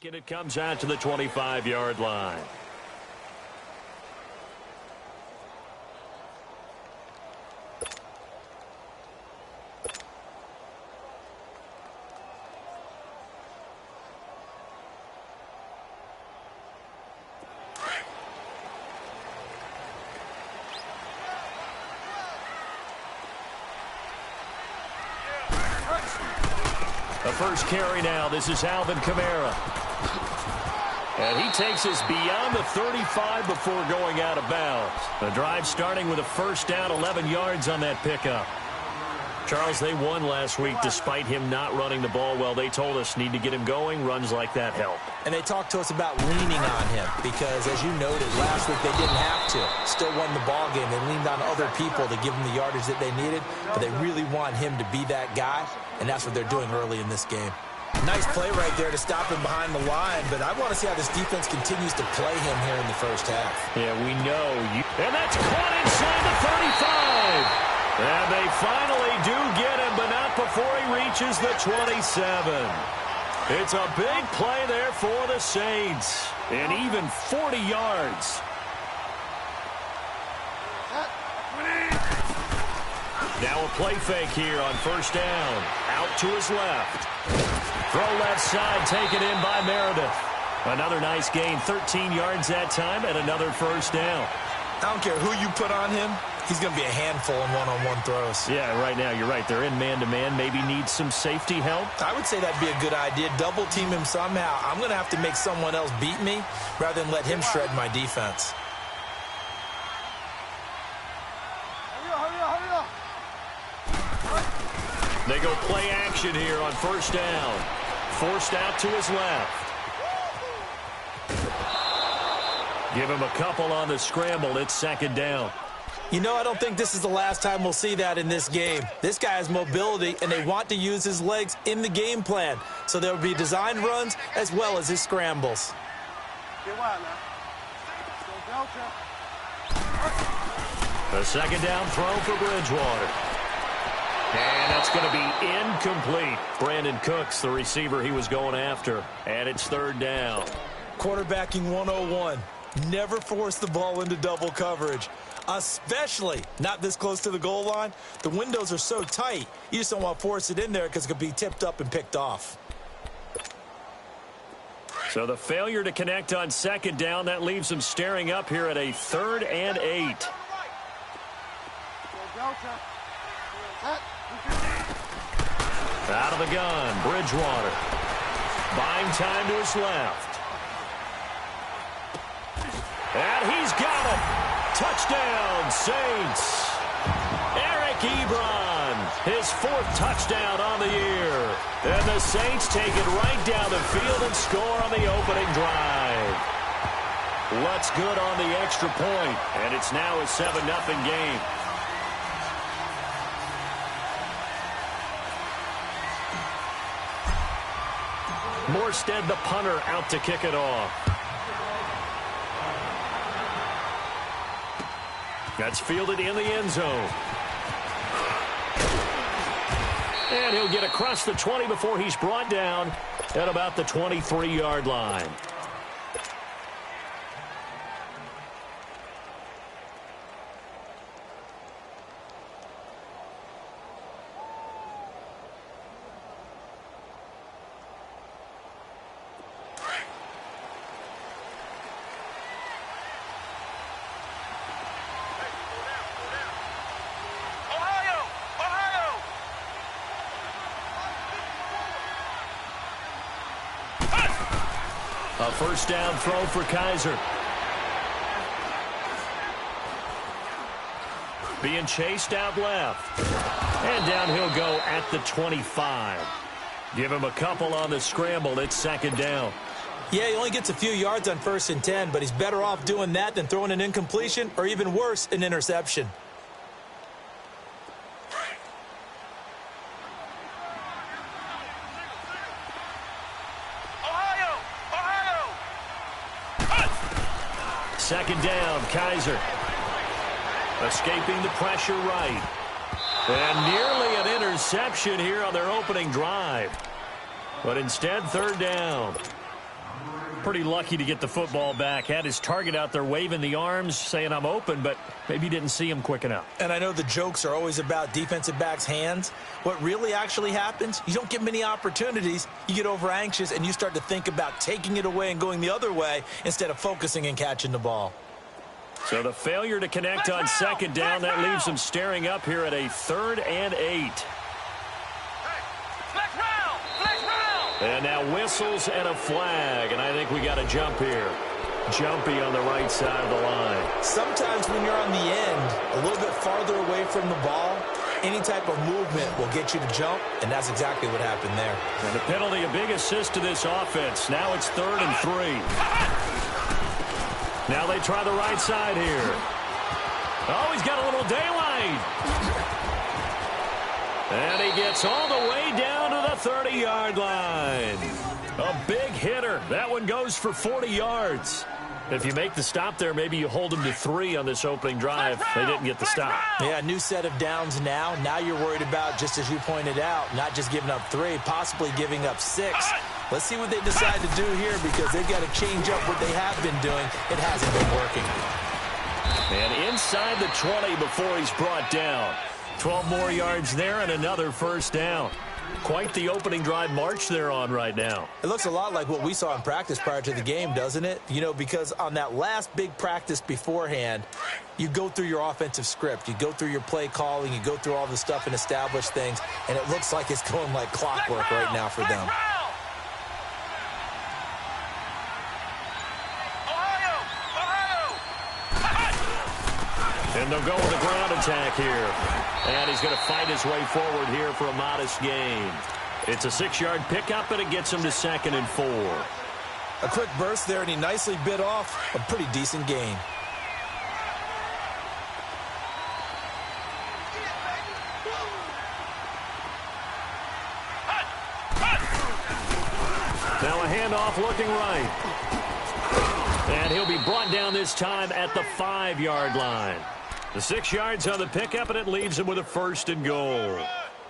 And it comes out to the 25-yard line. The first carry now. This is Alvin Kamara. And he takes us beyond the 35 before going out of bounds. The drive starting with a first down, 11 yards on that pickup. Charles, they won last week despite him not running the ball well. They told us need to get him going. Runs like that help. And they talked to us about leaning on him because, as you noted, last week they didn't have to. Still won the ball game. They leaned on other people to give them the yardage that they needed, but they really want him to be that guy, and that's what they're doing early in this game. Nice play right there to stop him behind the line, but I want to see how this defense continues to play him here in the first half. Yeah, we know. And that's caught inside the 35. And they finally do get him, but not before he reaches the 27. It's a big play there for the Saints. And even 40 yards. Now a play fake here on first down. Out to his left. Throw left side, taken in by Meredith. Another nice gain, 13 yards that time, and another first down. I don't care who you put on him. He's going to be a handful in one-on-one throws. Yeah, right now, you're right. They're in man-to-man. Maybe need some safety help. I would say that'd be a good idea. Double team him somehow. I'm going to have to make someone else beat me rather than let him shred my defense. They go play action here on first down. Forced out to his left. Give him a couple on the scramble. It's second down. You know, I don't think this is the last time we'll see that in this game. This guy has mobility, and they want to use his legs in the game plan. So there will be designed runs as well as his scrambles. The second down throw for Bridgewater. And that's going to be incomplete. Brandon Cooks, the receiver he was going after. And it's third down. Quarterbacking 101. Never force the ball into double coverage, especially not this close to the goal line. The windows are so tight, you just don't want to force it in there because it could be tipped up and picked off. So the failure to connect on second down, that leaves them staring up here at a 3rd and 8. Out of the gun, Bridgewater. Buying time to his left. And he's got it. Touchdown, Saints. Eric Ebron, his 4th touchdown on the year. And the Saints take it right down the field and score on the opening drive. What's good on the extra point, and it's now a 7-0 game. Morstead, the punter, out to kick it off. That's fielded in the end zone. And he'll get across the 20 before he's brought down at about the 23-yard line. A first down throw for Kaiser. Being chased out left. And down he'll go at the 25. Give him a couple on the scramble. It's second down. Yeah, he only gets a few yards on 1st and 10, but he's better off doing that than throwing an incompletion or even worse, an interception. Second down, Kaiser. Escaping the pressure right. And nearly an interception here on their opening drive. But instead, third down. pretty lucky to get the football back. Had his target out there waving the arms, saying I'm open, but maybe didn't see him quick enough. And I know the jokes are always about defensive backs' hands. What really actually happens, you don't get many opportunities. You get over anxious, and you start to think about taking it away and going the other way instead of focusing and catching the ball. So the failure to connect on second down, that leaves them staring up here at a 3rd and 8. And now whistles and a flag, and I think we got a jump here. Jumpy on the right side of the line. Sometimes when you're on the end, a little bit farther away from the ball, any type of movement will get you to jump, and that's exactly what happened there. And the penalty, a big assist to this offense. Now it's 3rd and 3. Now they try the right side here. Oh, he's got a little daylight. And he gets all the way down to the 30-yard line. A big hitter. That one goes for 40 yards. If you make the stop there, maybe you hold them to 3 on this opening drive. They didn't get the stop. Yeah, new set of downs now. Now you're worried about, just as you pointed out, not just giving up 3, possibly giving up 6. Let's see what they decide to do here, because they've got to change up what they have been doing. It hasn't been working. And inside the 20 before he's brought down. 12 more yards there and another first down. Quite the opening drive march they're on right now. It looks a lot like what we saw in practice prior to the game, doesn't it? You know, because on that last big practice beforehand, you go through your offensive script. You go through your play calling. You go through all the stuff and establish things. And it looks like it's going like clockwork right now for them. And they'll go with a ground attack here. And he's going to fight his way forward here for a modest gain. It's a 6-yard pickup, and it gets him to 2nd and 4. A quick burst there, and he nicely bit off a pretty decent gain. Now a handoff looking right. And he'll be brought down this time at the 5-yard line. The 6 yards on the pickup, and it leaves him with a 1st and goal.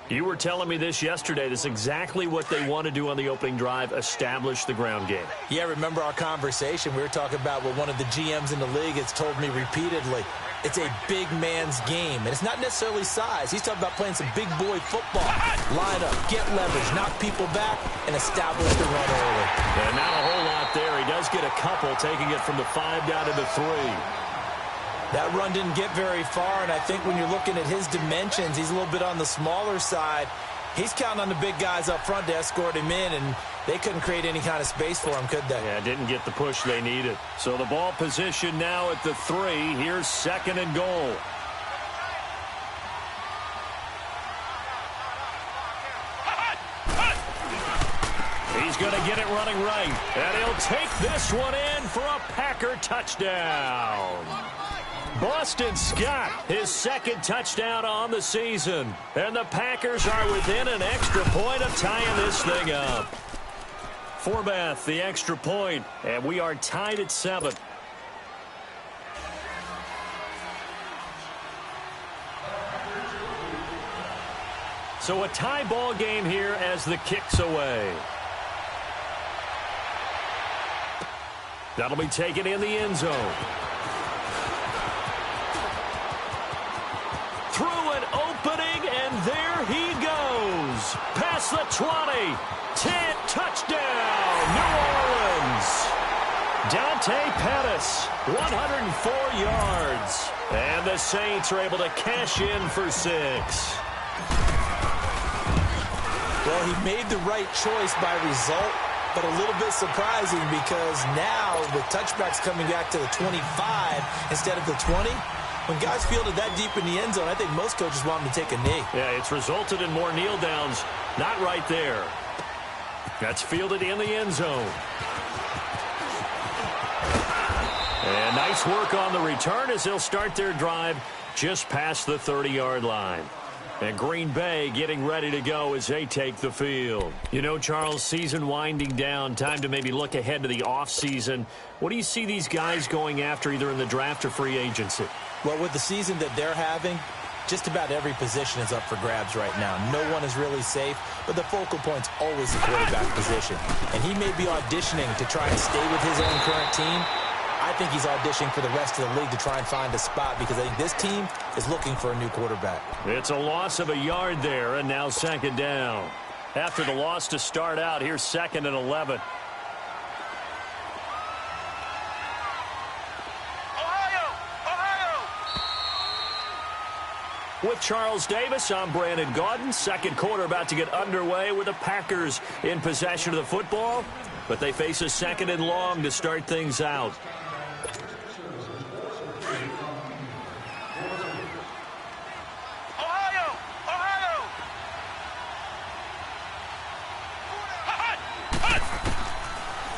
You were telling me this yesterday. This is exactly what they want to do on the opening drive, establish the ground game. Yeah, remember our conversation? We were talking about what one of the GMs in the league has told me repeatedly. It's a big man's game, and it's not necessarily size. He's talking about playing some big boy football. Line up, get leverage, knock people back, and establish the run early. And not a whole lot there. He does get a couple, taking it from the 5 down to the 3. That run didn't get very far, and I think when you're looking at his dimensions, he's a little bit on the smaller side. He's counting on the big guys up front to escort him in, and they couldn't create any kind of space for him, could they? Yeah, didn't get the push they needed. So the ball position now at the 3. Here's 2nd and goal. He's going to get it running right, and he'll take this one in for a Packer touchdown. Boston Scott, his 2nd touchdown on the season. And the Packers are within an extra point of tying this thing up. Forbath, the extra point, and we are tied at 7. So a tie ball game here as the kick's away. That'll be taken in the end zone. Through an opening, and there he goes. Past the 20. 10, touchdown, New Orleans. Dante Pettis, 104 yards. And the Saints are able to cash in for 6. Well, he made the right choice by result, but a little bit surprising because now with touchbacks coming back to the 25 instead of the 20, when guys fielded that deep in the end zone, I think most coaches want them to take a knee. Yeah, it's resulted in more kneel downs. Not right there. That's fielded in the end zone. And nice work on the return as they'll start their drive just past the 30-yard line. And Green Bay getting ready to go as they take the field. You know, Charles, season winding down, time to maybe look ahead to the offseason. What do you see these guys going after either in the draft or free agency? Well, with the season that they're having, Just about every position is up for grabs right now. No one is really safe, but the focal point's always the quarterback position. And he may be auditioning to try and stay with his own current team. I think he's auditioning for the rest of the league to try and find a spot because I think this team is looking for a new quarterback. It's a loss of a yard there, and now second down. After the loss to start out, here's 2nd and 11. With Charles Davis, I'm Brandon Gaudin. Second quarter about to get underway with the Packers in possession of the football. But they face a 2nd and long to start things out.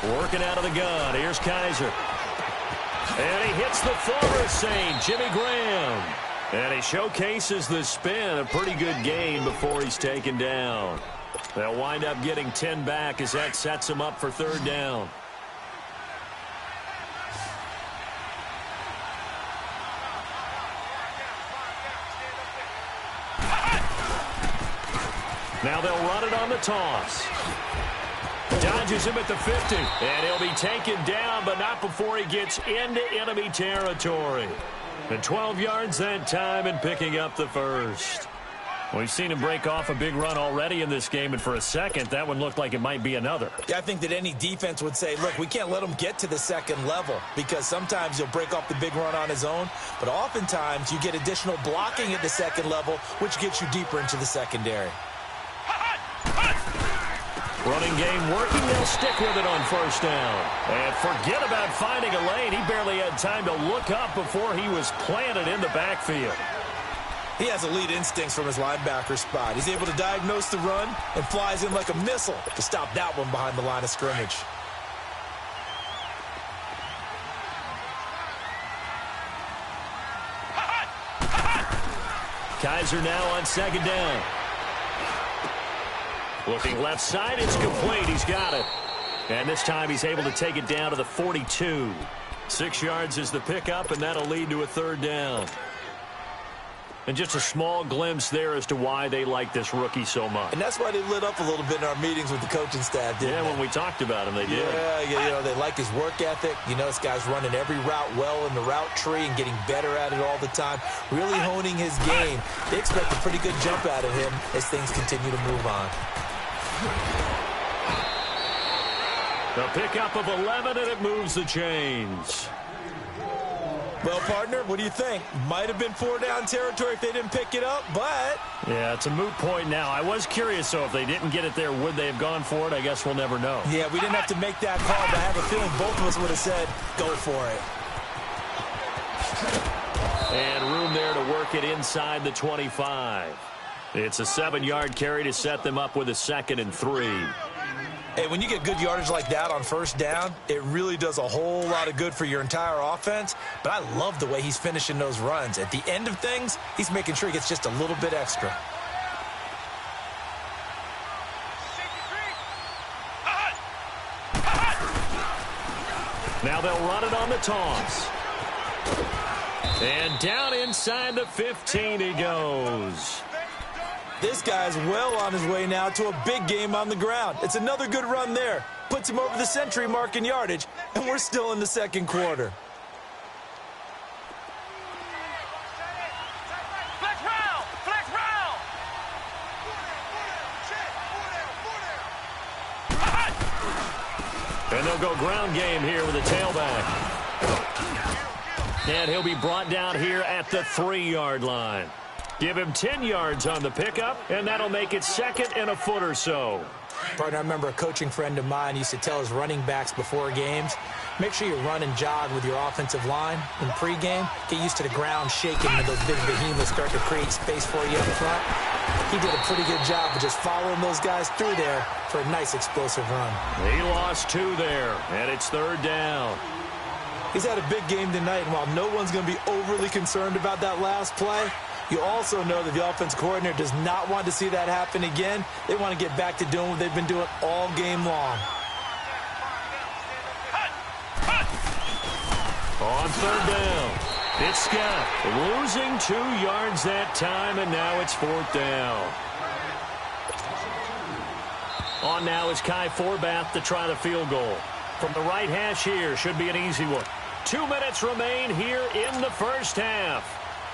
Working out of the gun. Here's Kaiser. And he hits the former Saint, Jimmy Graham. And he showcases the spin. A pretty good gain before he's taken down. They'll wind up getting 10 back as that sets him up for 3rd down. Now they'll run it on the toss. Dodges him at the 50. And he'll be taken down, but not before he gets into enemy territory. And 12 yards that time and picking up the first. We've seen him break off a big run already in this game, and for a second, that one looked like it might be another. Yeah, I think that any defense would say, look, we can't let him get to the 2nd level because sometimes he'll break off the big run on his own, but oftentimes you get additional blocking at the 2nd level, which gets you deeper into the secondary. Running game working. They'll stick with it on 1st down. And forget about finding a lane. He barely had time to look up before he was planted in the backfield. He has elite instincts from his linebacker spot. He's able to diagnose the run and flies in like a missile to stop that one behind the line of scrimmage. Kaiser now on 2nd down. Looking left side, it's complete. He's got it. And this time he's able to take it down to the 42. 6 yards is the pickup, and that'll lead to a 3rd down. And just a small glimpse there as to why they like this rookie so much. And that's why they lit up a little bit in our meetings with the coaching staff, didn't they? When we talked about him, they did. Yeah, they like his work ethic. This guy's running every route well in the route tree and getting better at it all the time, really honing his game. They expect a pretty good jump out of him as things continue to move on. The pickup of 11, and it moves the chains. Well, partner, what do you think? Might have been 4-down territory if they didn't pick it up, but... Yeah, it's a moot point now. I was curious, so if they didn't get it there, would they have gone for it? I guess we'll never know. Yeah, we didn't have to make that call, but I have a feeling both of us would have said, go for it. And room there to work it inside the 25. It's a 7-yard carry to set them up with a 2nd and 3. Hey, when you get good yardage like that on 1st down, it really does a whole lot of good for your entire offense. But I love the way he's finishing those runs. At the end of things, he's making sure he gets just a little bit extra. Now they'll run it on the toss. And down inside the 15 he goes. This guy's well on his way now to a big game on the ground. It's another good run there. Puts him over the century mark in yardage, and we're still in the 2nd quarter. And they'll go ground game here with a tailback. And he'll be brought down here at the 3-yard line. Give him 10 yards on the pickup, and that'll make it 2nd and a foot or so. Partner, I remember a coaching friend of mine used to tell his running backs before games, make sure you run and jog with your offensive line in pregame. Get used to the ground shaking when those big behemoths start to create space for you up front. He did a pretty good job of just following those guys through there for a nice explosive run. He lost 2 there, and it's 3rd down. He's had a big game tonight, and while no one's going to be overly concerned about that last play, you also know that the offense coordinator does not want to see that happen again. They want to get back to doing what they've been doing all game long. On 3rd down. It's Scott losing 2 yards that time, and now it's 4th down. On now is Kai Forbath to try the field goal. From the right hash here, should be an easy one. 2 minutes remain here in the first half.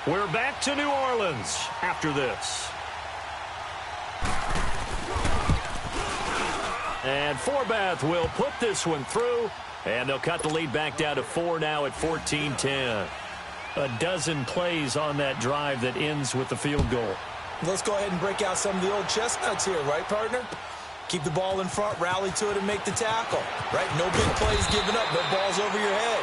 We're back to New Orleans after this. And Forbath will put this one through, and they'll cut the lead back down to 4 now at 14-10. A dozen plays on that drive that ends with the field goal. Let's go ahead and break out some of the old chestnuts here, right, partner? Keep the ball in front, rally to it, and make the tackle. Right? No big plays given up, no balls over your head.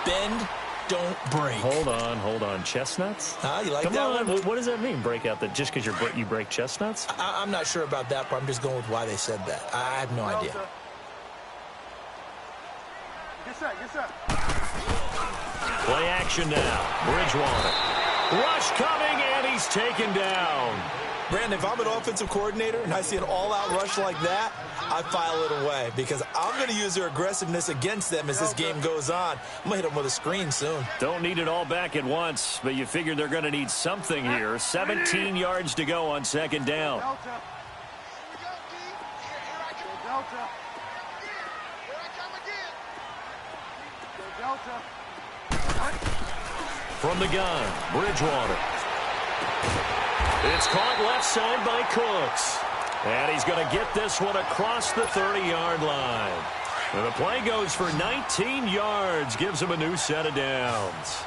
Bend, don't break. Hold on. Chestnuts? You like that one? What does that mean, break out? That just because you break chestnuts? I'm not sure about that part. I'm just going with why they said that. I have no idea. Get set. Play action now. Bridgewater. Rush coming, and he's taken down. Brandon, if I'm an offensive coordinator and I see an all-out rush like that, I file it away because I'm going to use their aggressiveness against them as this game goes on. I'm going to hit them with a screen soon. Don't need it all back at once, but you figure they're going to need something here. 17 yards to go on 2nd down. Delta. From the gun, Bridgewater. It's caught left side by Cooks. And he's going to get this one across the 30-yard line. And the play goes for 19 yards, gives him a new set of downs.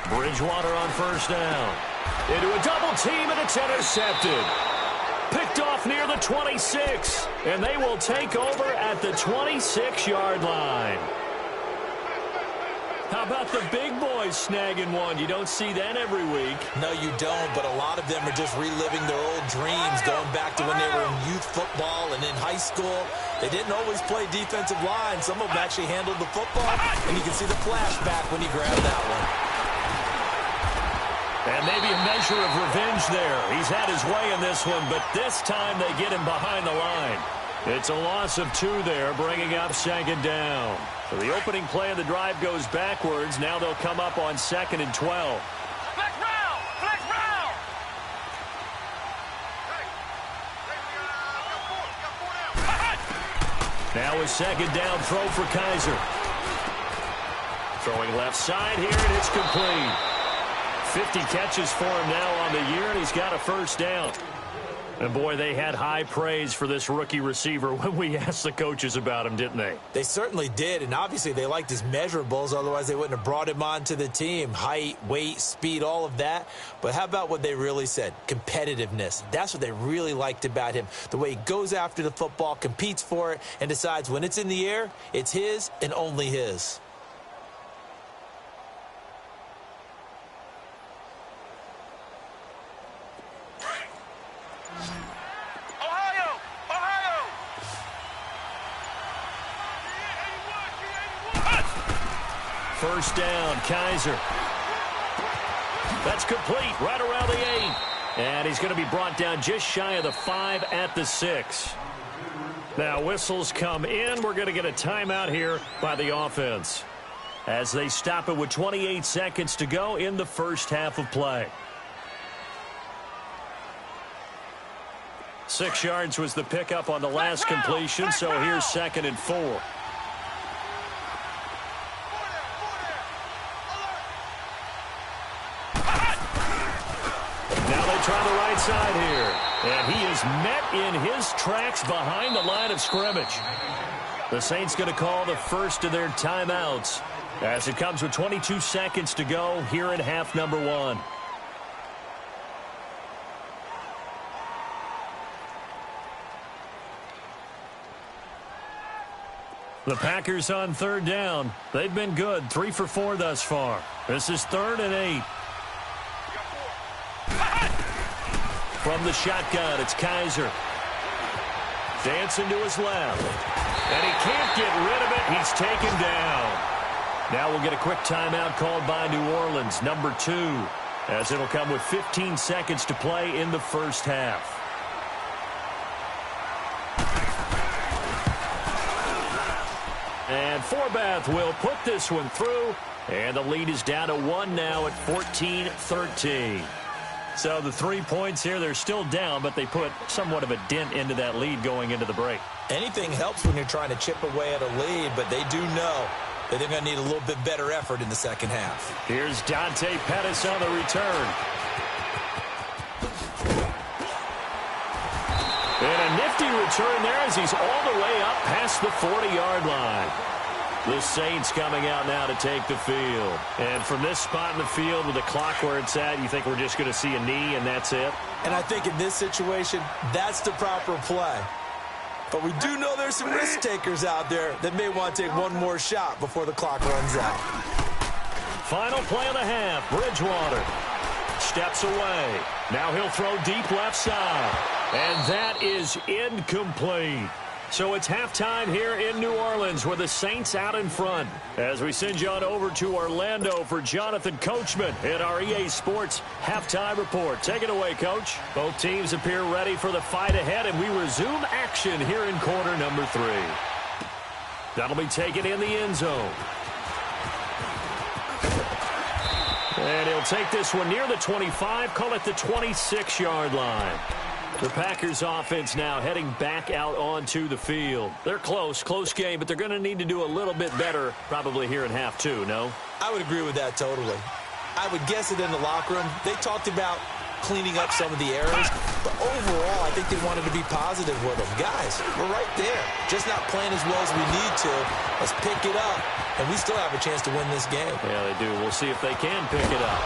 Bridgewater on 1st down. Into a double team, and it's intercepted. Picked off near the 26, and they will take over at the 26-yard line. How about the big boys snagging one? You don't see that every week. No, you don't, but a lot of them are just reliving their old dreams, going back to when they were in youth football and in high school. They didn't always play defensive line. Some of them actually handled the football, and you can see the flashback when he grabbed that one. And maybe a measure of revenge there. He's had his way in this one, but this time they get him behind the line. It's a loss of 2 there, bringing up 2nd down. So the opening play of the drive goes backwards. Now they'll come up on 2nd and 12. Flex round! Now a 2nd down throw for Kaiser. Throwing left side here, and it's complete. 50 catches for him now on the year, and he's got a 1st down. And, boy, they had high praise for this rookie receiver when we asked the coaches about him, didn't they? They certainly did, and obviously they liked his measurables. Otherwise, they wouldn't have brought him onto the team. Height, weight, speed, all of that. But how about what they really said? Competitiveness. That's what they really liked about him. The way he goes after the football, competes for it, and decides when it's in the air, it's his and only his. First down, Kaiser. That's complete right around the 8. And he's going to be brought down just shy of the 5 at the 6. Now whistles come in. We're going to get a timeout here by the offense as they stop it with 28 seconds to go in the first half of play. 6 yards was the pickup on the last completion, so here's 2nd and 4. Try the right side here. And he is met in his tracks behind the line of scrimmage. The Saints going to call the first of their timeouts as it comes with 22 seconds to go here in half number 1. The Packers on 3rd down. They've been good, 3 for 4 thus far. This is 3rd and 8. From the shotgun, it's Kaiser. Dancing to his left. And he can't get rid of it. He's taken down. Now we'll get a quick timeout called by New Orleans, number 2, as it'll come with 15 seconds to play in the first half. And Forbath will put this one through, and the lead is down to 1 now at 14-13. So the 3 points here, they're still down, but they put somewhat of a dent into that lead going into the break. Anything helps when you're trying to chip away at a lead, but they do know that they're going to need a little bit better effort in the second half. Here's Dante Pettis on the return. And a nifty return there as he's all the way up past the 40-yard line. The Saints coming out now to take the field. And from this spot in the field with the clock where it's at, you think we're just going to see a knee and that's it? And I think in this situation, that's the proper play. But we do know there's some risk takers out there that may want to take one more shot before the clock runs out. Final play of the half. Bridgewater steps away. Now he'll throw deep left side. And that is incomplete. So it's halftime here in New Orleans with the Saints out in front. As we send you on over to Orlando for Jonathan Coachman in our EA Sports Halftime Report. Take it away, Coach. Both teams appear ready for the fight ahead, and we resume action here in quarter number 3. That'll be taken in the end zone. And he'll take this one near the 25, call it the 26-yard line. The Packers offense now heading back out onto the field. They're close game, but they're going to need to do a little bit better probably here in half 2, no? I would agree with that totally. I would guess it in the locker room. They talked about cleaning up some of the errors, but overall, I think they wanted to be positive with them. Guys, we're right there. Just not playing as well as we need to. Let's pick it up, and we still have a chance to win this game. Yeah, they do. We'll see if they can pick it up.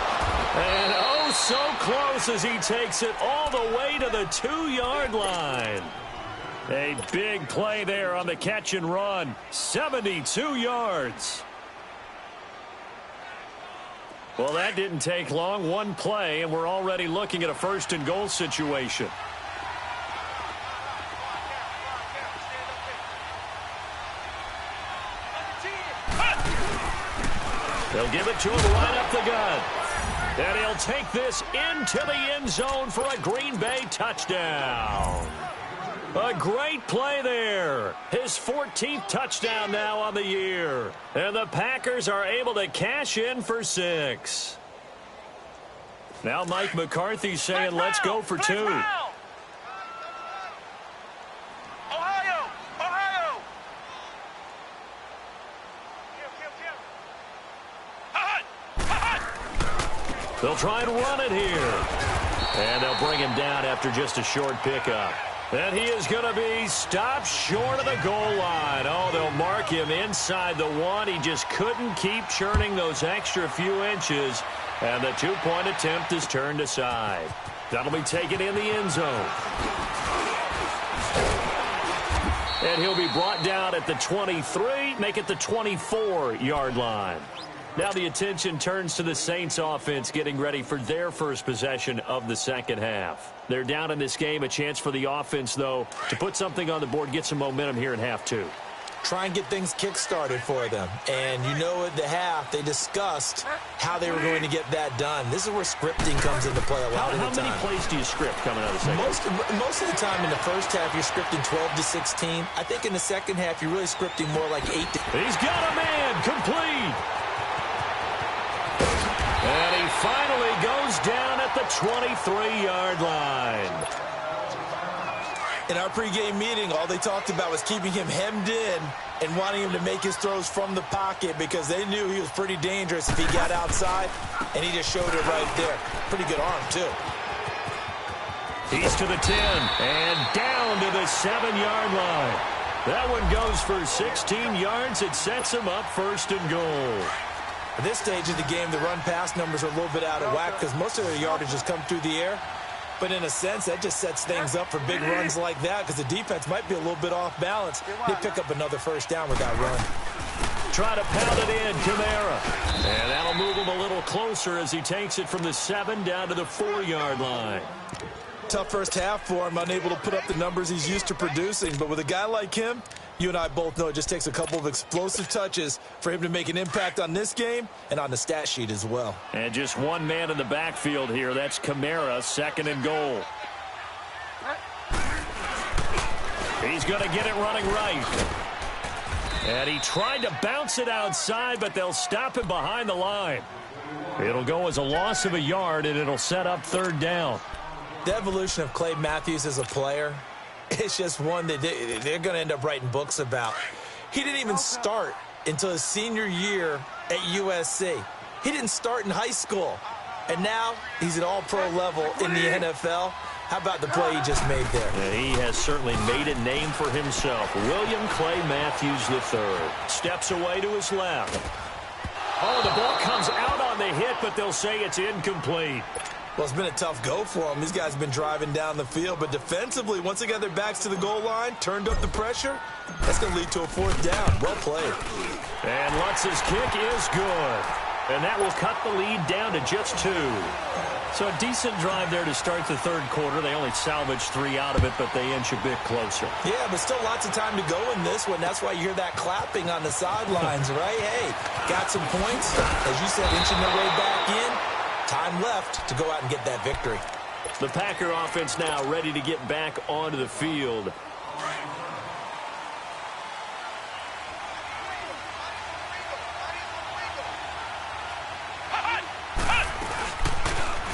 And oh, so close as he takes it all the way to the 2-yard line. A big play there on the catch and run. 72 yards. Well, that didn't take long. One play, and we're already looking at a first-and-goal situation. They'll give it to him right up the gut. And he'll take this into the end zone for a Green Bay touchdown. A great play there. His 14th touchdown now on the year. And the Packers are able to cash in for 6. Now Mike McCarthy saying, let's go for 2. They'll try and run it here. And they'll bring him down after just a short pickup. And he is going to be stopped short of the goal line. Oh, they'll mark him inside the 1. He just couldn't keep churning those extra few inches. And the 2-point attempt is turned aside. That'll be taken in the end zone. And he'll be brought down at the 23, make it the 24-yard line. Now the attention turns to the Saints offense getting ready for their first possession of the second half. They're down in this game. A chance for the offense, though, to put something on the board, get some momentum here in half 2. Try and get things kick-started for them. And you know at the half, they discussed how they were going to get that done. This is where scripting comes into play a lot of the time. How many plays do you script coming out of the second half? Most of the time in the first half, you're scripting 12 to 16. I think in the second half, you're really scripting more like 8 to... He's got a man complete. And he finally goes down at the 23-yard line. In our pregame meeting, all they talked about was keeping him hemmed in and wanting him to make his throws from the pocket because they knew he was pretty dangerous if he got outside, and he just showed it right there. Pretty good arm, too. He's to the 10 and down to the 7-yard line. That one goes for 16 yards. It sets him up first and goal. At this stage of the game, the run-pass numbers are a little bit out of whack because most of their yardage has come through the air. But in a sense, that just sets things up for big runs like that because the defense might be a little bit off balance. They pick up another first down with that run. Try to pound it in, Kamara. And that'll move him a little closer as he takes it from the 7 down to the 4-yard line. Tough first half for him, unable to put up the numbers he's used to producing. But with a guy like him, you and I both know it just takes a couple of explosive touches for him to make an impact on this game and on the stat sheet as well. And just one man in the backfield here. That's Kamara, 2nd and goal. He's going to get it running right. And he tried to bounce it outside, but they'll stop him behind the line. It'll go as a loss of a yard, and it'll set up third down. The evolution of Clay Matthews as a player, it's just one that they're going to end up writing books about. He didn't even start until his senior year at USC. He didn't start in high school. And now he's at all-pro level in the NFL. How about the play he just made there? Yeah, he has certainly made a name for himself. William Clay Matthews III steps away to his left. Oh, the ball comes out on the hit, but they'll say it's incomplete. Well, it's been a tough go for him. These guys have been driving down the field, but defensively, once they got their backs to the goal line, turned up the pressure, that's going to lead to a fourth down. Well played. And Lutz's kick is good. And that will cut the lead down to just 2. So a decent drive there to start the third quarter. They only salvaged 3 out of it, but they inch a bit closer. Yeah, but still lots of time to go in this one. That's why you hear that clapping on the sidelines, right? Hey, got some points. As you said, inching their way back in. Time left to go out and get that victory. The Packer offense now ready to get back onto the field.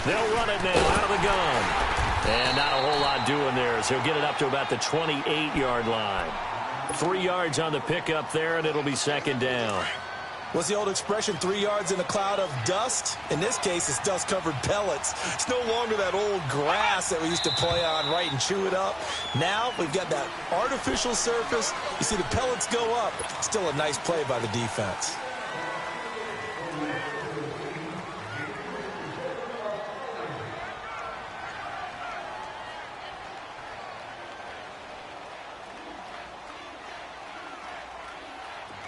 They'll run it now out of the gun. And not a whole lot doing there as he'll get it up to about the 28-yard line. 3 yards on the pickup there, and it'll be second down. What's the old expression, 3 yards in a cloud of dust? In this case, it's dust-covered pellets. It's no longer that old grass that we used to play on, right, and chew it up. Now we've got that artificial surface. You see the pellets go up. Still a nice play by the defense.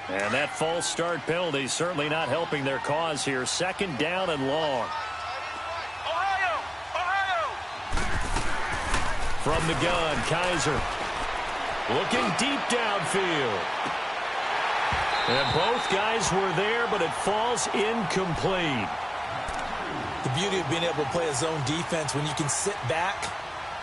And that false start penalty certainly not helping their cause here. Second down and long. Ohio! Ohio! From the gun, Kaiser. Looking deep downfield. And both guys were there, but it falls incomplete. The beauty of being able to play a zone defense when you can sit back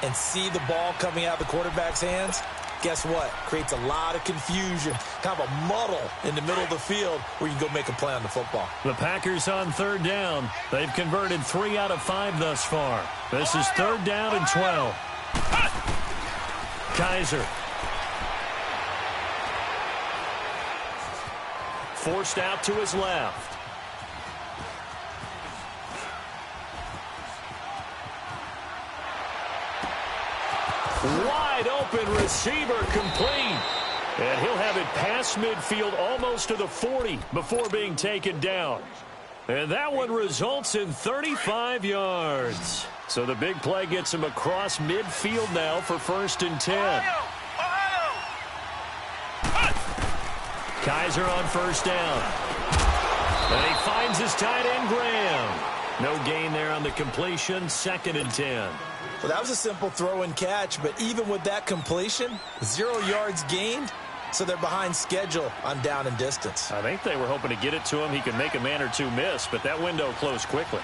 and see the ball coming out of the quarterback's hands. Guess what? Creates a lot of confusion, kind of a muddle in the middle of the field where you can go make a play on the football. The Packers on third down. They've converted 3 out of 5 thus far. This is third down and 12. Kaiser. Forced out to his left. Wide open receiver complete. And he'll have it past midfield almost to the 40 before being taken down. And that one results in 35 yards. So the big play gets him across midfield now for first and 10. Ohio! Kaiser on first down. And he finds his tight end, Graham. No gain there on the completion, second and 10. Well, that was a simple throw and catch, but even with that completion, 0 yards gained, so they're behind schedule on down and distance. I think they were hoping to get it to him. He could make a man or two miss, but that window closed quickly.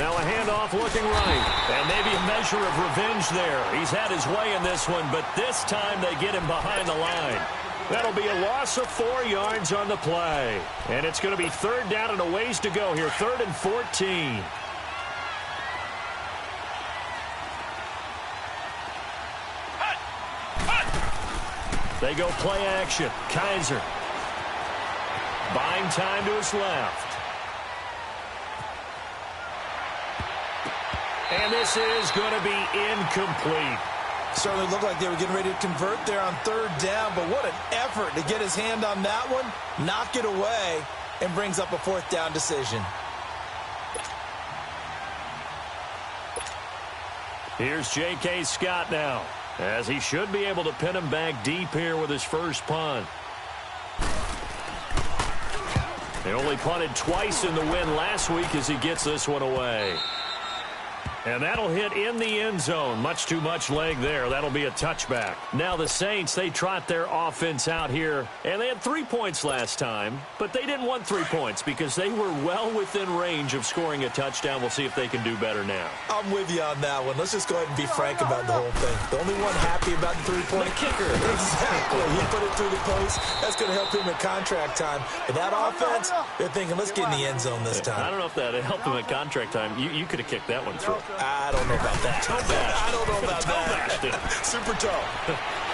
Now a handoff looking right, and maybe a measure of revenge there. He's had his way in this one, but this time they get him behind the line. That'll be a loss of 4 yards on the play. And it's going to be third down and a ways to go here, 3rd and 14. They go play action. Kaiser. Buying time to his left. And this is going to be incomplete. Certainly looked like they were getting ready to convert there on third down, but what an effort to get his hand on that one, knock it away, and brings up a fourth down decision. Here's J.K. Scott now, as he should be able to pin him back deep here with his first punt. They only punted twice in the win last week as he gets this one away. And that'll hit in the end zone. Much too much leg there. That'll be a touchback. Now the Saints, they trot their offense out here. And they had 3 points last time, but they didn't want 3 points because they were well within range of scoring a touchdown. We'll see if they can do better now. I'm with you on that one. Let's just go ahead and be frank about the whole thing. The only one happy about the three-point kicker. Exactly. He put it through the post. That's going to help him in contract time. But that offense, they're thinking, let's get in the end zone this time. I don't know if that helped him at contract time. You could have kicked that one through. I don't know about that. I don't know about that. Super toe.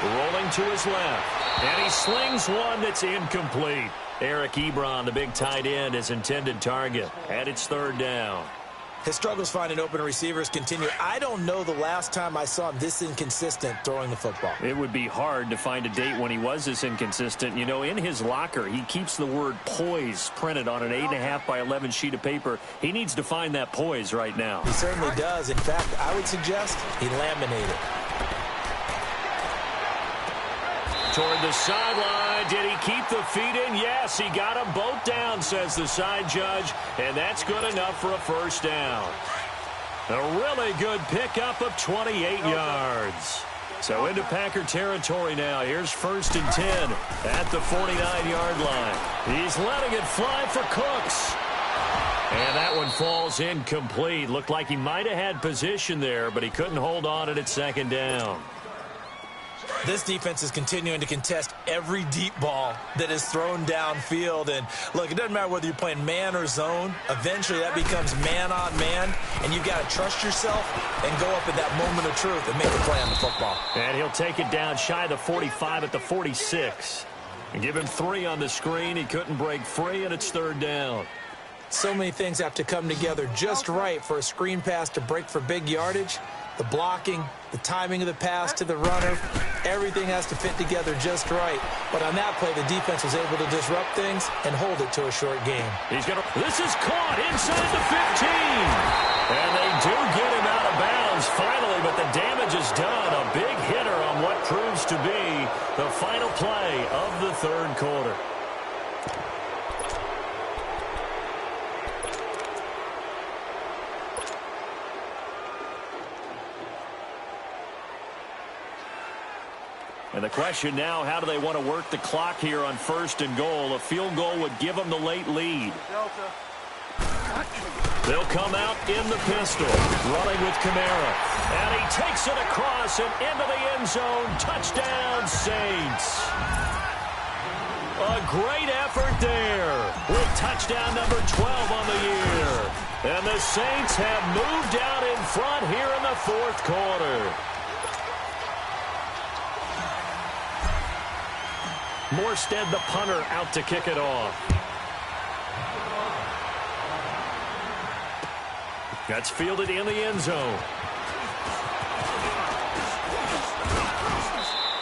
Rolling to his left. And he slings one that's incomplete. Eric Ebron, the big tight end, his intended target. And it's third down. His struggles finding open receivers continue. I don't know the last time I saw him this inconsistent throwing the football. It would be hard to find a date when he was this inconsistent. You know, in his locker, he keeps the word poise printed on an 8.5 by 11 sheet of paper. He needs to find that poise right now. He certainly does. In fact, I would suggest he laminated. Toward the sideline. Did he keep the feet in? Yes, he got them both down, says the side judge, and that's good enough for a first down. A really good pickup of 28 yards. So into Packer territory now. Here's 1st and 10 at the 49-yard line. He's letting it fly for Cooks. And that one falls incomplete. Looked like he might have had position there, but he couldn't hold on at second down. This defense is continuing to contest every deep ball that is thrown downfield. And, look, it doesn't matter whether you're playing man or zone. Eventually that becomes man on man, and you've got to trust yourself and go up at that moment of truth and make a play on the football. And he'll take it down shy of the 45 at the 46. And give him 3 on the screen. He couldn't break free, and it's third down. So many things have to come together just right for a screen pass to break for big yardage. The blocking, the timing of the pass to the runner, everything has to fit together just right. But on that play, the defense was able to disrupt things and hold it to a short game. This is caught inside the 15. And they do get him out of bounds finally, but the damage is done. A big hitter on what proves to be the final play of the third quarter. And the question now, how do they want to work the clock here on 1st and goal? A field goal would give them the late lead. They'll come out in the pistol, running with Kamara. And he takes it across and into the end zone. Touchdown, Saints. A great effort there with touchdown number 12 on the year. And the Saints have moved out in front here in the fourth quarter. Morstead, the punter, out to kick it off. That's fielded in the end zone.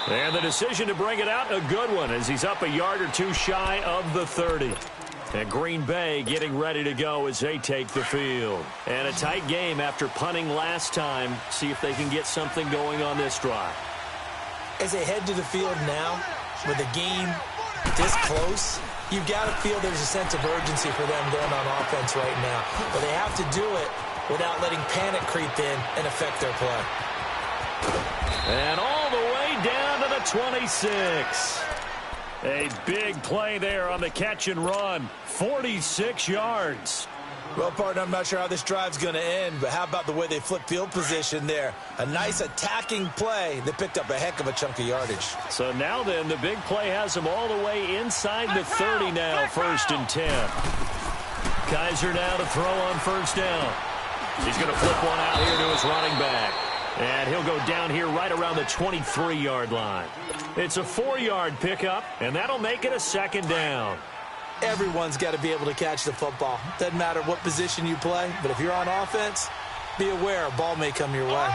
And the decision to bring it out, a good one, as he's up a yard or two shy of the 30. And Green Bay getting ready to go as they take the field. And a tight game after punting last time. See if they can get something going on this drive. As they head to the field now, with the game this close, you've got to feel there's a sense of urgency for them going on offense right now. But they have to do it without letting panic creep in and affect their play. And all the way down to the 26. A big play there on the catch and run. 46 yards. Well, partner, I'm not sure how this drive's going to end, but how about the way they flip field position there? A nice attacking play that picked up a heck of a chunk of yardage. So now then, the big play has them all the way inside the 30 now, 1st and 10. Kaiser now to throw on 1st down. He's going to flip one out here to his running back. And he'll go down here right around the 23-yard line. It's a 4-yard pickup, and that'll make it a 2nd down. Everyone's got to be able to catch the football. Doesn't matter what position you play, but if you're on offense, be aware a ball may come your way.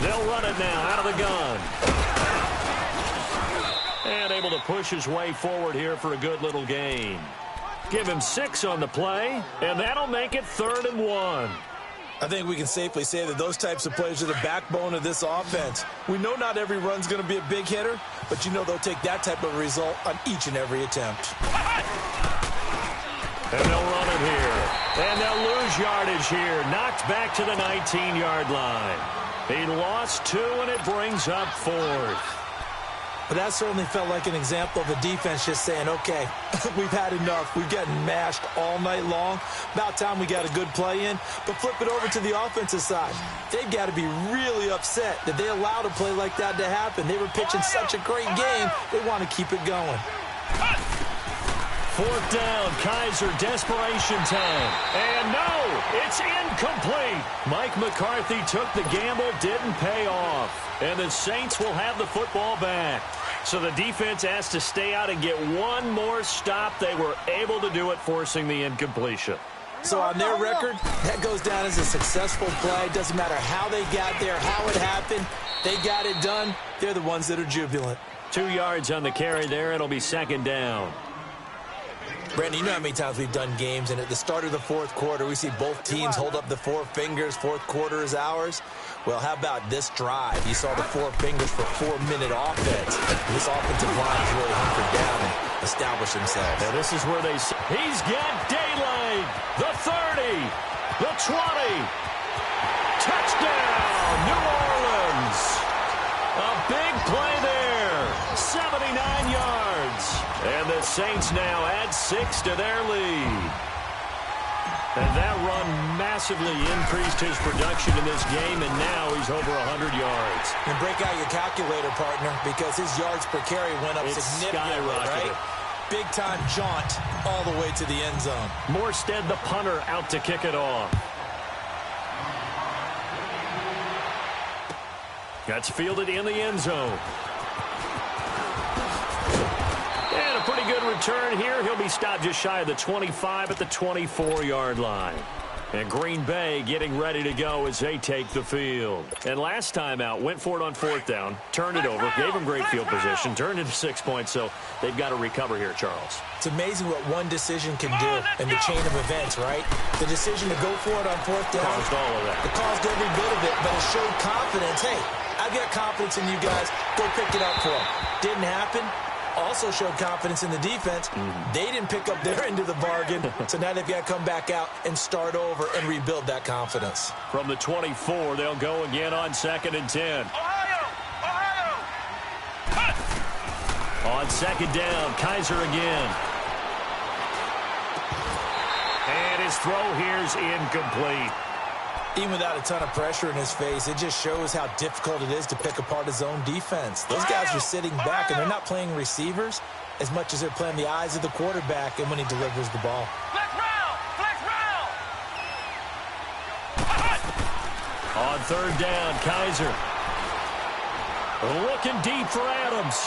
They'll run it now out of the gun. And able to push his way forward here for a good little gain. Give him 6 on the play, and that'll make it 3rd and 1. I think we can safely say that those types of plays are the backbone of this offense. We know not every run's going to be a big hitter, but you know they'll take that type of result on each and every attempt. And they'll run it here. And they'll lose yardage here. Knocked back to the 19-yard line. He lost 2, and it brings up 4th. But that certainly felt like an example of the defense just saying, okay, we've had enough. We've gotten mashed all night long. About time we got a good play in. But flip it over to the offensive side. They've got to be really upset that they allowed a play like that to happen. They were pitching such a great game, they want to keep it going. 4th down, Kaiser, desperation time. And no, it's incomplete. Mike McCarthy took the gamble, didn't pay off. And the Saints will have the football back. So the defense has to stay out and get one more stop. They were able to do it, forcing the incompletion. So on their record, that goes down as a successful play. Doesn't matter how they got there, how it happened. They got it done. They're the ones that are jubilant. 2 yards on the carry there. It'll be 2nd down. Brandon, you know how many times we've done games, and at the start of the 4th quarter, we see both teams hold up the 4 fingers, 4th quarter is ours. Well, how about this drive? You saw the 4 fingers for 4-minute offense. This offensive line is really hunkered down and established themselves. Now this is where he's got daylight. The 30, the 20. Touchdown, New Orleans. A big play there, 79 yards. And the Saints now add 6 to their lead. And that run massively increased his production in this game, and now he's over 100 yards. And break out your calculator, partner, because his yards per carry went up significantly, right? Big-time jaunt all the way to the end zone. Morstead, the punter, out to kick it off. That's fielded in the end zone. And a pretty good return here. He'll be stopped just shy of the 25 at the 24-yard line. And Green Bay getting ready to go as they take the field. And last time out, went for it on 4th down, turned it over, gave them great field position, turned it to 6 points, so they've got to recover here, Charles. It's amazing what one decision can do in the chain of events, right? The decision to go for it on 4th down. Caused all of that. It caused every bit of it, but it showed confidence. Hey, I've got confidence in you guys. Go pick it up for them. Didn't happen. Also showed confidence in the defense. They didn't pick up their end of the bargain, so now they've got to come back out and start over and rebuild that confidence. From the 24, they'll go again on 2nd and 10. On 2nd down, Kaiser again. And his throw here's incomplete. Even without a ton of pressure in his face, it just shows how difficult it is to pick apart his own defense. Those guys are sitting back, and they're not playing receivers as much as they're playing the eyes of the quarterback and when he delivers the ball. On 3rd down, Kaiser. Looking deep for Adams.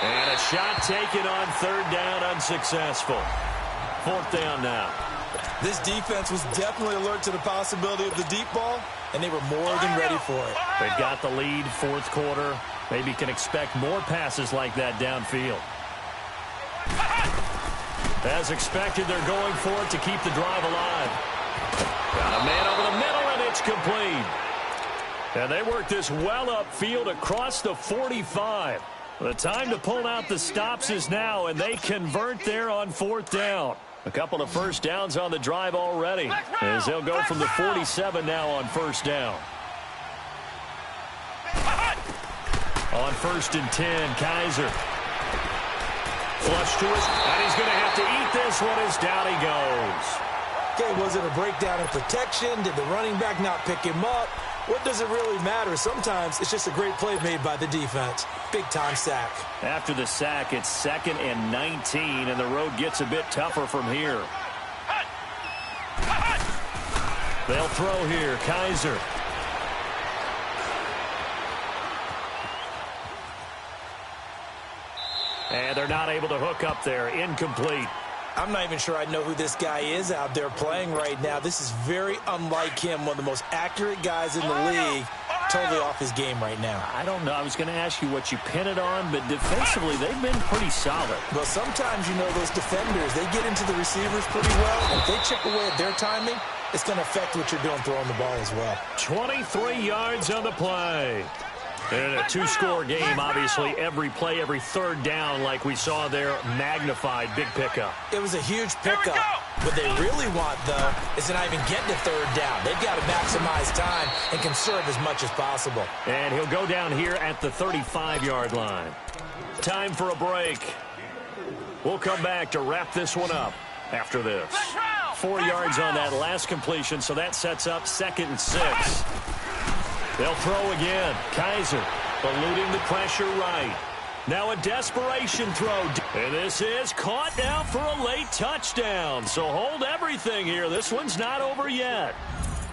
And a shot taken on 3rd down, unsuccessful. 4th down now. This defense was definitely alert to the possibility of the deep ball, and they were more than ready for it. They've got the lead, 4th quarter. Maybe can expect more passes like that downfield. As expected, they're going for it to keep the drive alive. Got a man over the middle, and it's complete. And they work this well upfield across the 45. The time to pull out the stops is now, and they convert there on 4th down. A couple of first downs on the drive already, as they'll go from the 47 now on 1st down. On 1st and 10, Kaiser. Flush to us, and he's going to have to eat this one as down he goes. Okay, was it a breakdown in protection? Did the running back not pick him up? What does it really matter? Sometimes it's just a great play made by the defense. Big-time sack. After the sack, it's 2nd and 19, and the road gets a bit tougher from here. They'll throw here, Kaiser. And they're not able to hook up there. Incomplete. I'm not even sure I know who this guy is out there playing right now. This is very unlike him, one of the most accurate guys in the league. Totally off his game right now. I don't know. I was going to ask you what you pin it on, but defensively, they've been pretty solid. Well, sometimes, you know, those defenders, they get into the receivers pretty well. And if they chip away at their timing, it's going to affect what you're doing throwing the ball as well. 23 yards on the play. In a two-score game, obviously, every play, every 3rd down, like we saw there, magnified, big pickup. It was a huge pickup. What they really want, though, is to not even get to third down. They've got to maximize time and conserve as much as possible. And he'll go down here at the 35-yard line. Time for a break. We'll come back to wrap this one up after this. 4 yards on that last completion, so that sets up 2nd and 6. They'll throw again. Kaiser eluding the pressure right. Now a desperation throw. And this is caught now for a late touchdown. So hold everything here. This one's not over yet.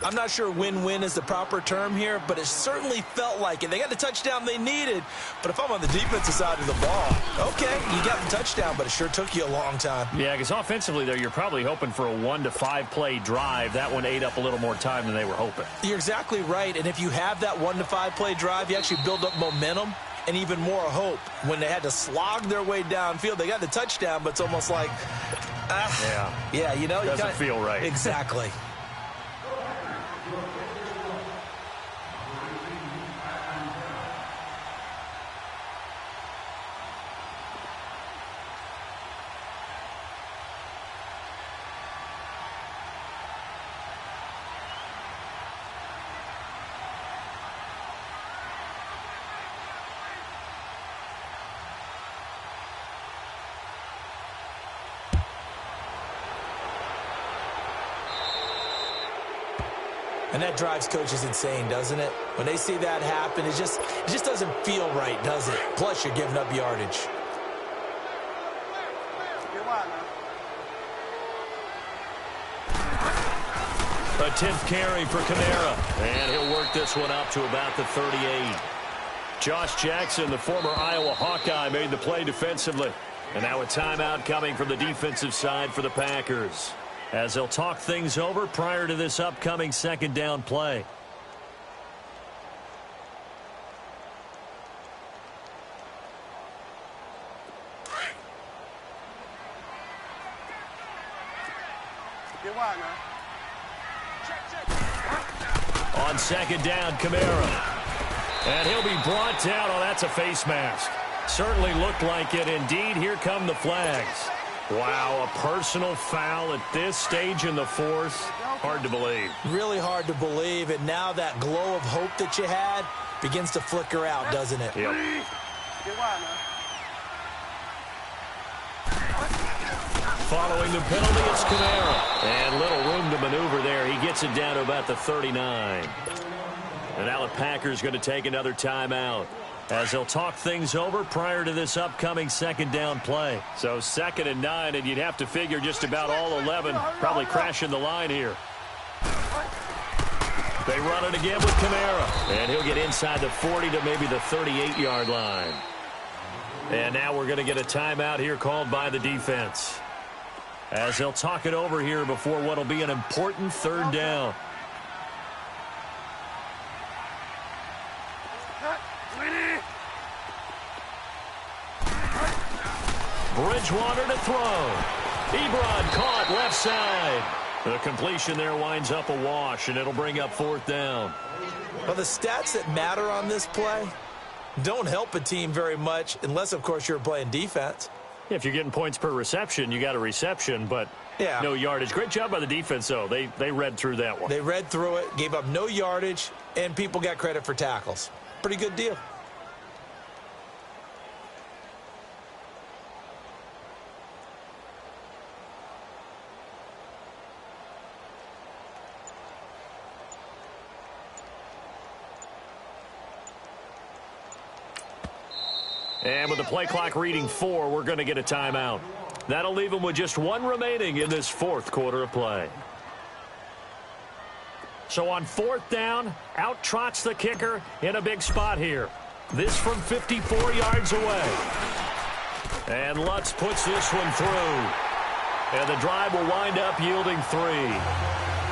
I'm not sure win-win is the proper term here, but it certainly felt like it. They got the touchdown they needed, but if I'm on the defensive side of the ball, okay, you got the touchdown, but it sure took you a long time. Yeah, because offensively, though, you're probably hoping for a 1 to 5 play drive. That one ate up a little more time than they were hoping. You're exactly right, and if you have that 1 to 5 play drive, you actually build up momentum and even more hope. When they had to slog their way downfield, they got the touchdown, but it's almost like, yeah, you know. Doesn't feel right. Exactly. And that drives coaches insane, doesn't it? When they see that happen, it just doesn't feel right, does it? Plus, you're giving up yardage. A 10th carry for Kamara. And he'll work this one up to about the 38. Josh Jackson, the former Iowa Hawkeye, made the play defensively. And now a timeout coming from the defensive side for the Packers, as they'll talk things over prior to this upcoming 2nd down play. On 2nd down, Kamara. And he'll be brought down. Oh, that's a face mask. Certainly looked like it. Indeed, here come the flags. Wow, a personal foul at this stage in the 4th. Hard to believe. Really hard to believe, and now that glow of hope that you had begins to flicker out, doesn't it? Yep. Following the penalty, it's Kamara. And little room to maneuver there. He gets it down to about the 39. And now the Packers going to take another timeout, as they'll talk things over prior to this upcoming 2nd down play. So 2nd and 9, and you'd have to figure just about all 11 probably crashing the line here. They run it again with Kamara, and he'll get inside the 40 to maybe the 38-yard line. And now we're going to get a timeout here called by the defense, as they'll talk it over here before what will be an important 3rd down. Bridgewater to throw. Ebron caught left side. The completion there winds up a wash, and it'll bring up 4th down. Well, the stats that matter on this play don't help a team very much unless, of course, you're playing defense. If you're getting points per reception, you got a reception, but no yardage. Great job by the defense, though. They read through that one. They read through it, gave up no yardage, and people got credit for tackles. Pretty good deal. And with the play clock reading 4, we're going to get a timeout. That'll leave them with just 1 remaining in this 4th quarter of play. So on 4th down, out trots the kicker in a big spot here. This from 54 yards away. And Lutz puts this one through. And the drive will wind up yielding 3.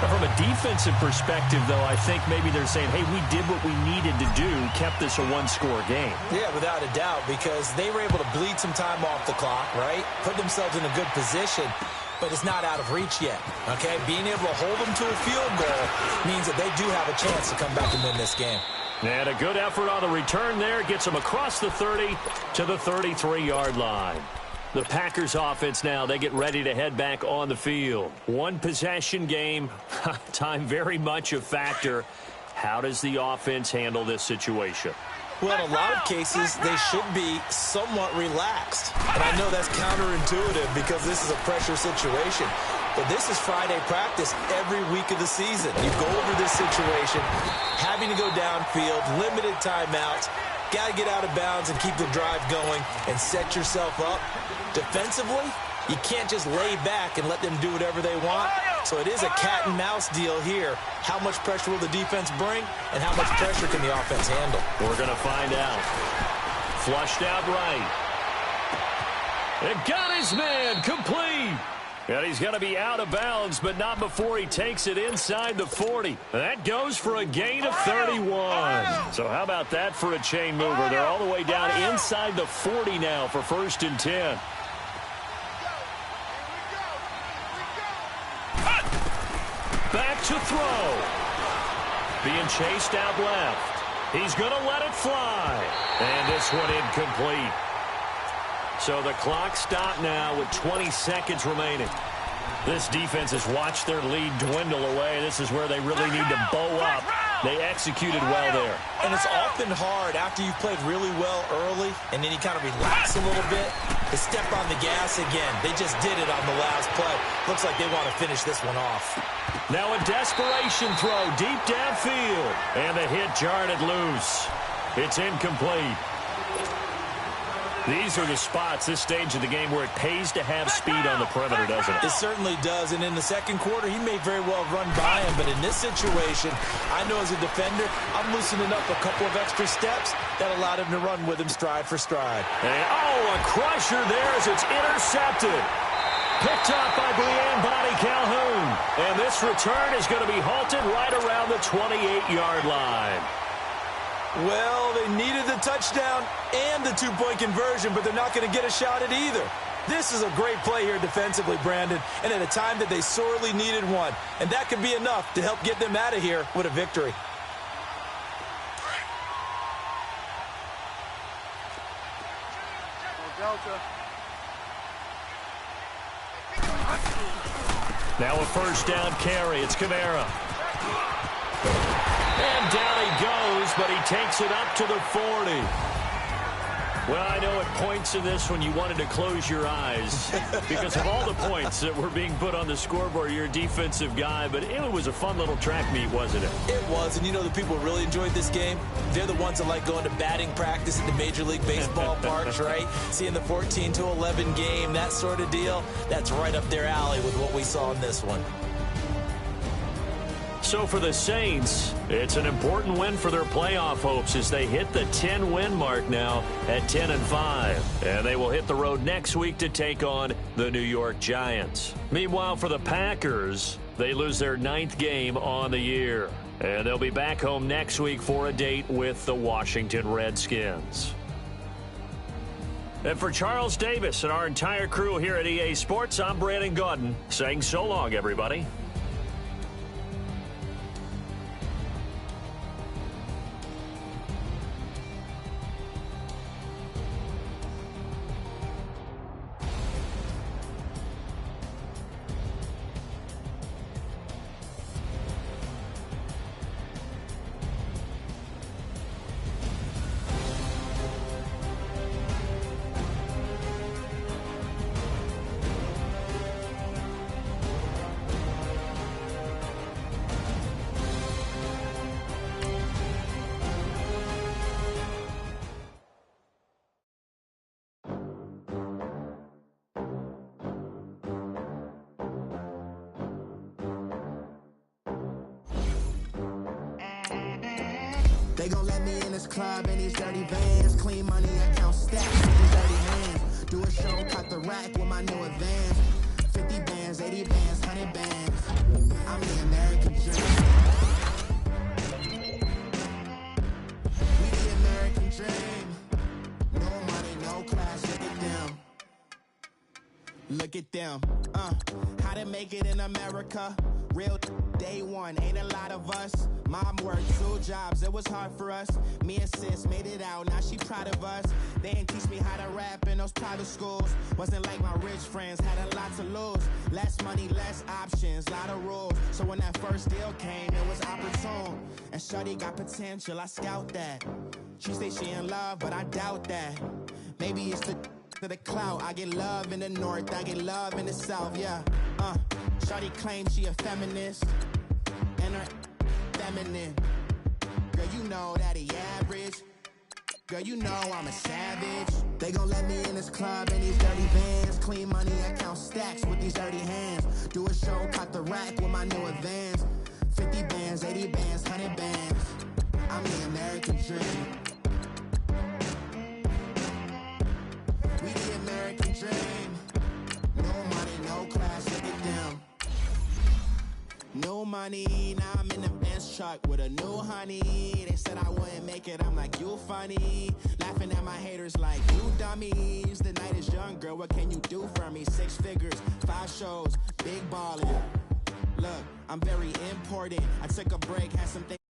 From a defensive perspective, though, I think maybe they're saying, hey, we did what we needed to do, kept this a 1-score game. Yeah, without a doubt, because they were able to bleed some time off the clock, right? Put themselves in a good position, but it's not out of reach yet, okay? Being able to hold them to a field goal means that they do have a chance to come back and win this game. And a good effort on the return there. Gets them across the 30 to the 33-yard line. The Packers offense now, they get ready to head back on the field. One possession game, time very much a factor. How does the offense handle this situation? Well, in a lot of cases, they should be somewhat relaxed. And I know that's counterintuitive because this is a pressure situation. But this is Friday practice every week of the season. You go over this situation, having to go downfield, limited timeouts, got to get out of bounds and keep the drive going and set yourself up. Defensively, you can't just lay back and let them do whatever they want. So it is a cat and mouse deal here. How much pressure will the defense bring and how much pressure can the offense handle? We're going to find out. Flushed out right. It got his man complete. And he's going to be out of bounds, but not before he takes it inside the 40. That goes for a gain of 31. So how about that for a chain mover? They're all the way down inside the 40 now for 1st and 10. Back to throw. Being chased out left. He's going to let it fly. And this one incomplete. So the clock stopped now with 20 seconds remaining. This defense has watched their lead dwindle away. This is where they really need to bow up. They executed well there. And it's often hard after you've played really well early and then you kind of relax a little bit to step on the gas again. They just did it on the last play. Looks like they want to finish this one off. Now a desperation throw deep downfield. And the hit jarred it loose. It's incomplete. These are the spots, this stage of the game, where it pays to have speed on the perimeter, doesn't it? It certainly does, and in the second quarter, he may very well run by him, but in this situation, I know as a defender, I'm loosening up a couple of extra steps that allowed him to run with him stride for stride. And, a crusher there as it's intercepted. Picked up by Brianne Bonnie Calhoun. And this return is going to be halted right around the 28-yard line. Well, they needed the touchdown and the two-point conversion, but they're not going to get a shot at either. This is a great play here defensively, Brandon, and at a time that they sorely needed one. And that could be enough to help get them out of here with a victory. Now a first down carry. It's Kamara. And down he goes, but he takes it up to the 40. Well, I know at points in this when you wanted to close your eyes because of all the points that were being put on the scoreboard. You're a defensive guy, but it was a fun little track meet, wasn't it? It was, and you know the people who really enjoyed this game? They're the ones that like going to batting practice at the Major League Baseball parks, right? Seeing the 14-11 game, that sort of deal. That's right up their alley with what we saw in this one. So for the Saints, it's an important win for their playoff hopes as they hit the 10-win mark now at 10-5. And they will hit the road next week to take on the New York Giants. Meanwhile, for the Packers, they lose their 9th game on the year. And they'll be back home next week for a date with the Washington Redskins. And for Charles Davis and our entire crew here at EA Sports, I'm Brandon Gaudin saying so long, everybody. They gon' let me in this club in these dirty vans. Clean money, I count stacks with these dirty hands. Do a show, cut the rack with my new advance. 50 bands, 80 bands, 100 bands. I'm the American dream. We the American dream. No money, no class, look at them. Look at them. How to make it in America. Real day one, ain't a lot of us. Mom worked 2 jobs, it was hard for us. Me and sis made it out, now she proud of us. They ain't teach me how to rap in those private schools. Wasn't like my rich friends, had a lot to lose. Less money, less options, lot of rules. So when that first deal came, it was opportune. And shorty got potential, I scout that. She say she in love, but I doubt that. Maybe it's the clout. I get love in the north, I get love in the south, yeah. Shorty claims she a feminist, and her feminine. Girl, you know that he average. Girl, you know I'm a savage. They gon' let me in this club in these dirty vans. Clean money, I count stacks with these dirty hands. Do a show, cut the rack with my new advance. 50 bands, 80 bands, 100 bands. I'm the American dream. We the American dream. No money, no class, look at them. No money, now I'm in the Benz truck with a new honey. They said I wouldn't make it, I'm like, you funny. Laughing at my haters like, you dummies. The night is young, girl, what can you do for me? 6 figures, 5 shows, big ballin'. Look, I'm very important. I took a break, had some things.